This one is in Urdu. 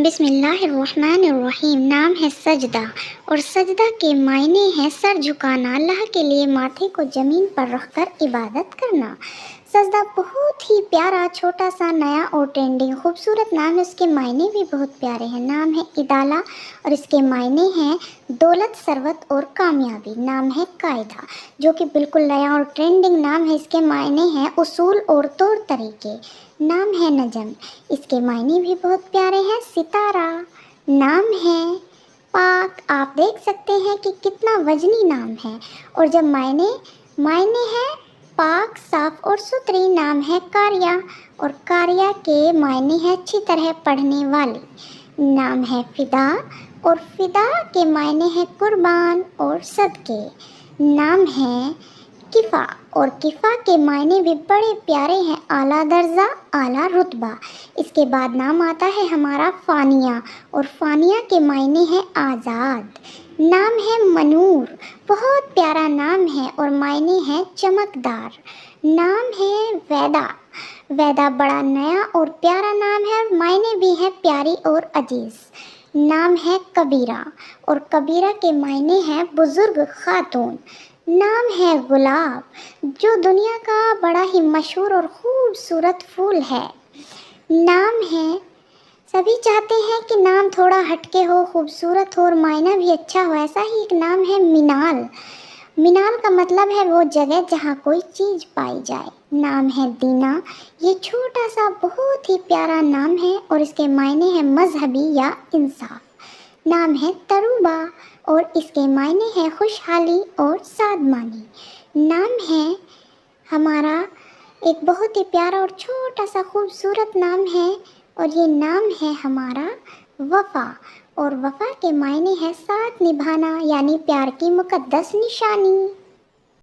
بسم اللہ الرحمن الرحیم۔ نام ہے سجدہ، اور سجدہ کے معنی ہے سر جھکانا، اللہ کے لیے ماتھے کو زمین پر رکھ کر عبادت کرنا۔ سجدہ بہت ہی پیارا، چھوٹا سا، نیا اور ٹرینڈنگ خوبصورت نام ہے۔ اس کے معنی بھی بہت پیارے ہیں۔ نام ہے ادالہ، اور اس کے معنی ہیں دولت، ثروت اور کامیابی۔ نام ہے قاعدہ، جو کہ بالکل نیا اور ٹرینڈنگ نام ہے۔ اس کے معنی ہیں اصول اور طور طریقے۔ نام ہے نجم، اس کے معنی بھی بہت پیارے ہیں، ستارہ۔ نام ہے پاک، آپ دیکھ سکتے ہیں کہ کتنا وزنی نام ہے۔ اور جب معنی ہے پاک، صاف اور ستھری۔ نام ہے قاریہ، اور قاریہ کے معنی ہے اچھی طرح پڑھنے والی۔ نام ہے فدا، اور فدا کے معنی ہے قربان اور صدقے۔ نام ہے کفا، اور کفا کے معنی بھی بڑے پیارے ہیں، اعلیٰ درجہ، اعلیٰ رتبہ۔ اس کے بعد نام آتا ہے ہمارا فانیہ، اور فانیہ کے معنی ہے آزاد۔ نام ہے منور، بہت پیارا نام ہے اور معنی ہے چمکدار۔ نام ہے ویدا، ویدا بڑا نیا اور پیارا نام ہے، معنی بھی ہے پیاری اور عزیز۔ نام ہے کبیرہ، اور کبیرہ کے معنی ہے بزرگ خاتون۔ نام ہے گلاب، جو دنیا کا بڑا ہی مشہور اور خوبصورت پھول ہے۔ نام ہے، سبھی چاہتے ہیں کہ نام تھوڑا ہٹکے ہو، خوبصورت ہو اور معنی بھی اچھا ہو، ایسا ہی ایک نام ہے منال۔ منال کا مطلب ہے وہ جگہ جہاں کوئی چیز پائی جائے۔ نام ہے دینا، یہ چھوٹا سا بہت ہی پیارا نام ہے، اور اس کے معنی ہے مذہبی یا انصاف۔ نام ہے تروبہ، اور اس کے معنی ہے خوشحالی اور سادمانی۔ نام ہے ہمارا ایک بہت ہی پیارا اور چھوٹا سا خوبصورت نام ہے، اور یہ نام ہے ہمارا وفا، اور وفا کے معنی ہے ساتھ نبھانا، یعنی پیار کی مقدس نشانی۔